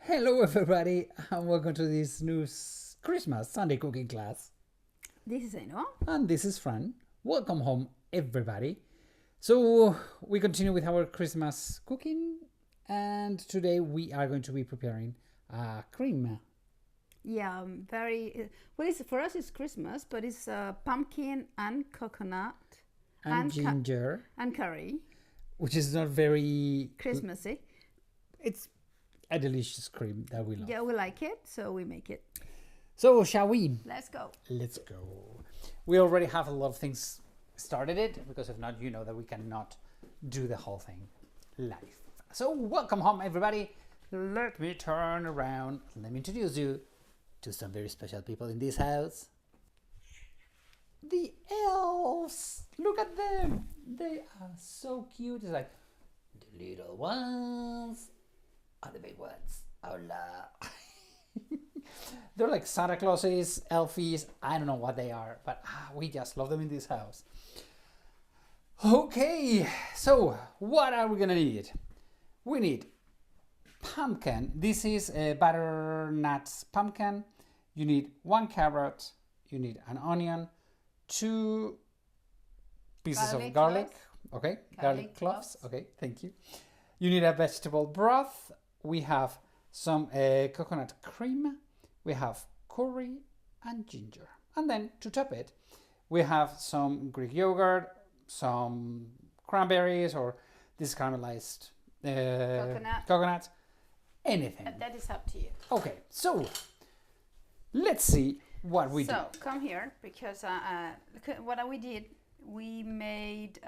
Hello, everybody, and welcome to this new Christmas Sunday cooking class. This is Ainhoa. And this is Fran. Welcome home, everybody. So, we continue with our Christmas cooking, and today we are going to be preparing cream. Yeah, very. Well, for us it's Christmas, but it's pumpkin and coconut And ginger, and curry. which is not very Christmassy. It's a delicious cream that we love. Yeah, we like it, so we make it. So, shall we? Let's go. Let's go. We already have a lot of things started it, because if not, you know that we cannot do the whole thing live. So, welcome home, everybody. Let me turn around. Let me introduce you to some very special people in this house. The elves. Look at them. They are so cute. It's like the little ones are the big ones. Hola. They're like Santa Clauses, Elfies. I don't know what they are, but we just love them in this house. Okay, so what are we gonna need? We need pumpkin. This is a butternut pumpkin. You need 1 carrot. You need an onion, 2 pieces of garlic. Okay, garlic cloves. Okay, thank you. You need a vegetable broth. We have some coconut cream. We have curry and ginger. And then to top it, we have some Greek yogurt, some cranberries, or this caramelized coconut, anything. That is up to you. Okay, so let's see what we do. So come here, because look at what we did. We made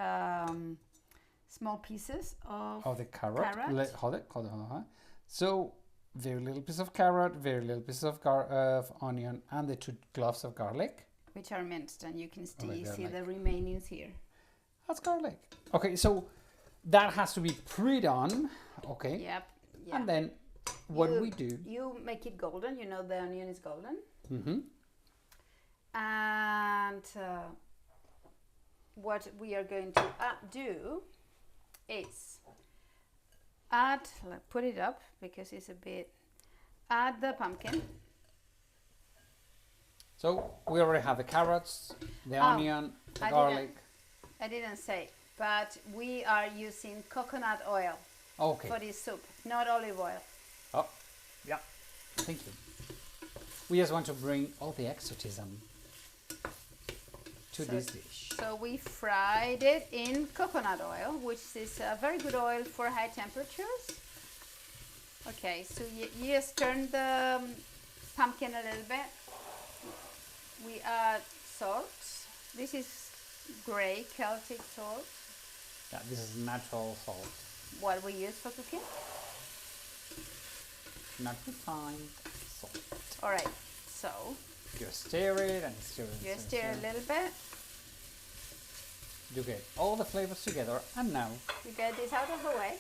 small pieces of the carrot. carrot. Hold it. So very little piece of carrot, very little piece of onion, and the 2 cloves of garlic. which are minced, and you can see like- the remainings here. That's garlic. Okay, so that has to be pre-done. Okay. Yep. Yeah. And then what we do? You make it golden. You know the onion is golden. Mm-hmm. And what we are going to do is put it up because it's a bit, add the pumpkin. So we already have the carrots, the onion, the garlic. I didn't say, but we are using coconut oil Okay. for this soup, not olive oil. Oh, yeah. Thank you. We just want to bring all the exotism to this dish. So we fried it in coconut oil, which is a very good oil for high temperatures. Okay, so you just turn the pumpkin a little bit. We add salt. This is gray Celtic salt, Yeah, this is natural salt, what we use for cooking. not refined salt. All right, so You stir it and stir it. you stir a little bit. You get all the flavors together, and now, You get this out of the way.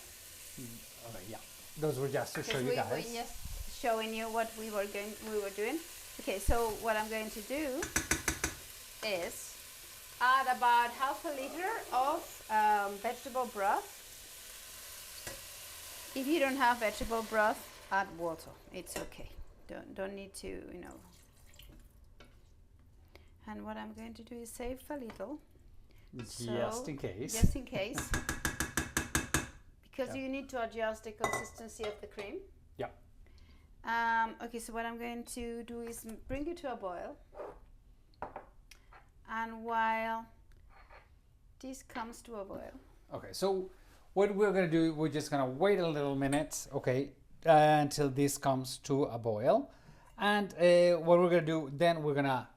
okay, yeah, those were just to show you we guys. were just showing you what we were doing. Okay, so what I'm going to do is add about half a liter of vegetable broth. If you don't have vegetable broth, add water. It's okay. Don't need to, And what I'm going to do is save a little. Just in case. Just in case. Because you need to adjust the consistency of the cream. Yeah. Okay, so what I'm going to do is bring it to a boil. And while this comes to a boil. Okay, so what we're gonna do, we're just gonna wait a little minute, okay, until this comes to a boil. And what we're gonna do, then we're gonna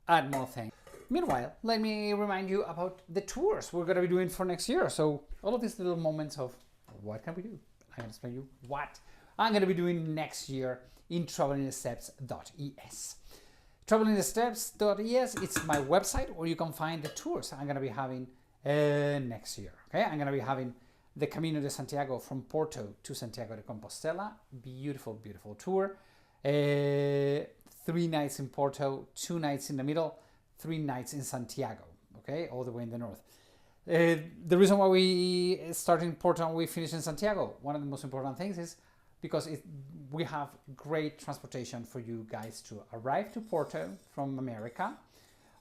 add more things. Meanwhile, let me remind you about the tours we're gonna be doing for next year. So all of these little moments of what can we do? I'm gonna explain you what I'm gonna be doing next year in travelingthesteps.es. Travelingthesteps.es, it's my website where you can find the tours I'm gonna be having next year. Okay, I'm gonna be having the Camino de Santiago from Porto to Santiago de Compostela. Beautiful, beautiful tour. 3 nights in Porto, 2 nights in the middle, 3 nights in Santiago. Okay, all the way in the north. The reason why we start in Porto and we finish in Santiago, one of the most important things is because we have great transportation for you guys to arrive to Porto from America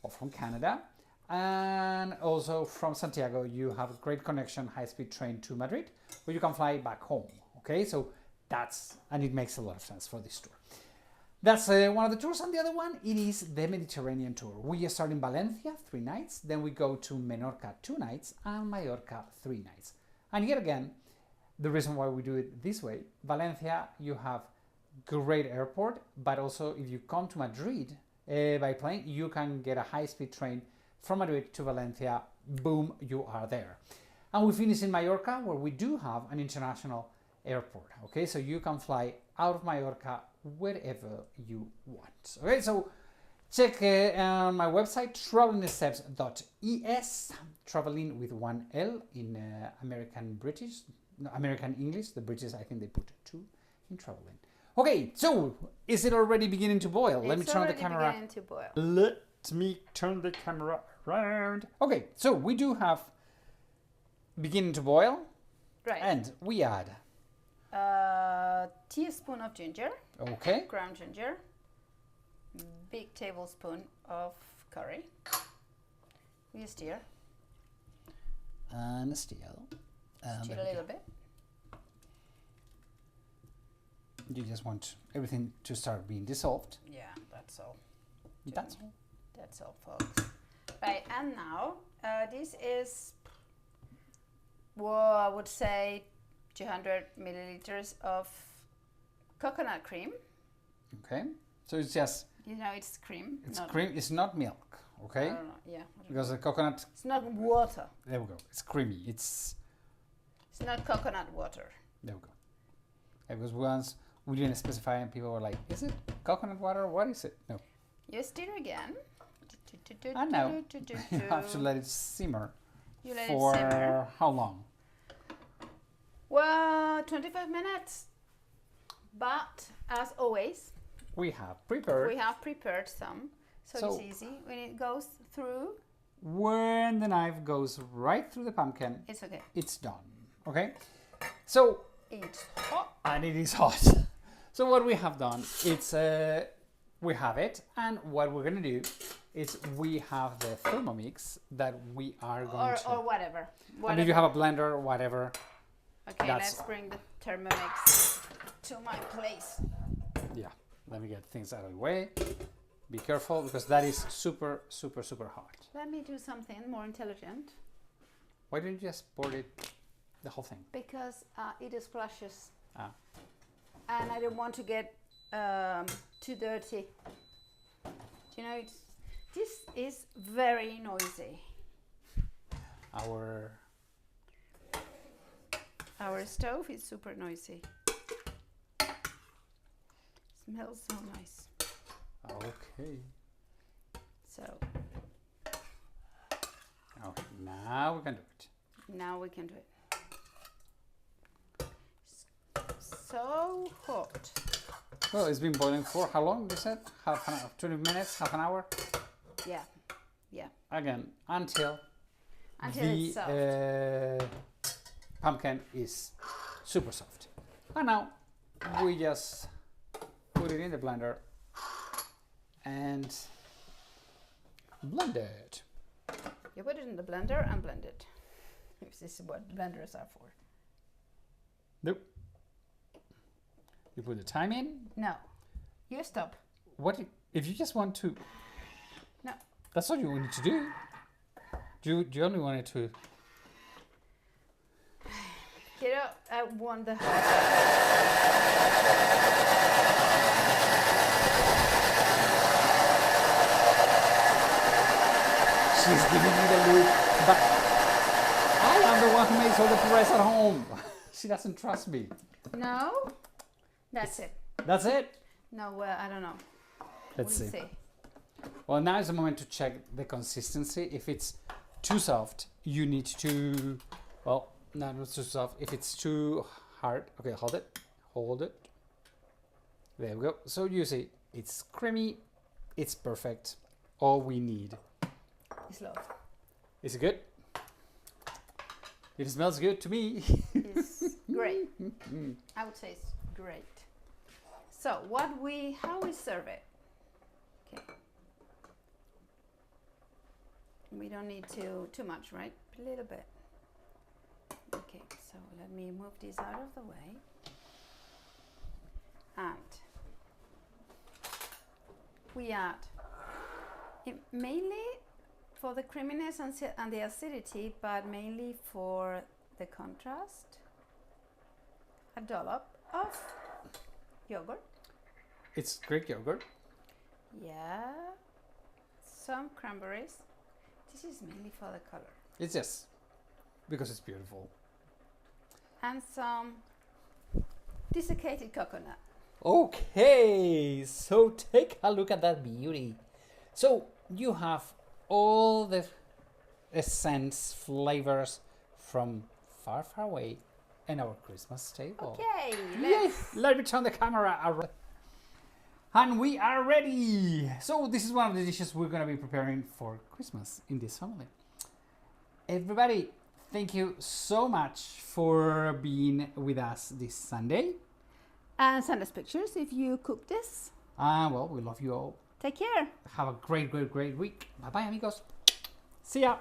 or from Canada, and also from Santiago you have a great connection, high-speed train to Madrid, where you can fly back home. Okay, so and it makes a lot of sense for this tour. That's one of the tours, and the other one, it is the Mediterranean tour. We start in Valencia 3 nights, then we go to Menorca 2 nights, and Mallorca 3 nights. And yet again, the reason why we do it this way, Valencia, you have great airport, but also if you come to Madrid by plane, you can get a high-speed train from Madrid to Valencia, boom, you are there. And we finish in Mallorca, where we do have an international airport. Okay, so you can fly out of Mallorca wherever you want. Okay, so check on my website, travelingsteps.es, traveling with one L in American English. The British, I think they put 2 in traveling. Okay, so is it already beginning to boil? Let me turn the camera. Beginning to boil. Let me turn the camera around. Okay, so we do have beginning to boil, Right. and we add A teaspoon of ginger, okay, ground ginger, big tablespoon of curry. We stir and still a little bit. You just want everything to start being dissolved. Yeah, that's all. That's all. That's all, folks. Right, and now this is, well, I would say 200 milliliters of coconut cream. Okay, so it's just It's cream. it's cream. It's not milk. Okay, I don't know. Yeah. because the coconut. It's not water. There we go. It's creamy. It's not coconut water. there we go. Because once we didn't specify, and people were like, "Is it coconut water? What is it?" No. You stir again. And now you have to let it simmer. You let for it simmer. how long? Well, 25 minutes. But as always, We have prepared. we have prepared some, so it's easy. When it goes through, When the knife goes right through the pumpkin, it's okay. it's done. Okay, so It's hot. and it is hot. So what we have done, it's we have it, and what we're gonna do is we have the Thermomix that we are going to. Or whatever. And if you have a blender or whatever, Okay, that's- let's bring the Thermomix to my place. yeah. Let me get things out of the way. Be careful because that is super, super, super hot. Let me do something more intelligent, Why didn't you just pour it, the whole thing? because it splashes, Ah. and I don't want to get too dirty. You know, this is very noisy. Our stove is super noisy. Smells so nice. Okay. So Okay, now we can do it. now we can do it. So hot. Well, it's been boiling for how long? You said half an hour, 20 minutes, half an hour. Yeah, yeah. Again, until It's soft. the pumpkin is super soft. And now we just put it in the blender and blend it. You put it in the blender and blend it. This is what blenders are for. Nope. You put the thyme in. No, you stop. What if you just want to? No. That's all you need to do. Do you only want it to? You know, I want the. She's giving me the look, but I am the one who makes all the press at home. She doesn't trust me. No, that's it. That's it. No, I don't know. Let's We'll see. Well, now is the moment to check the consistency. If it's too soft, you need to. Well, no, not too soft. If it's too hard, okay, hold it. Hold it. There we go. So you see, it's creamy. It's perfect. All we need. It's love. Is it good? It smells good to me. It is great. I would say it's great. So how we serve it? Okay. We don't need too much, right? A little bit. Okay, so let me move this out of the way. And we add, mainly for the creaminess and the acidity, but mainly for the contrast, a dollop of yogurt. It's Greek yogurt. Yeah, some cranberries. This is mainly for the color. It's just because it's beautiful. And some desiccated coconut. Okay, so take a look at that beauty. So you have all the scents, flavors from far, far away in our Christmas table. Okay, Let me turn the camera around. And we are ready. So this is one of the dishes we're going to be preparing for Christmas in this family. Everybody, thank you so much for being with us this Sunday. And send us pictures if you cook this. Well, we love you all. Take care. Have a great, great, great week. Bye-bye, amigos. See ya.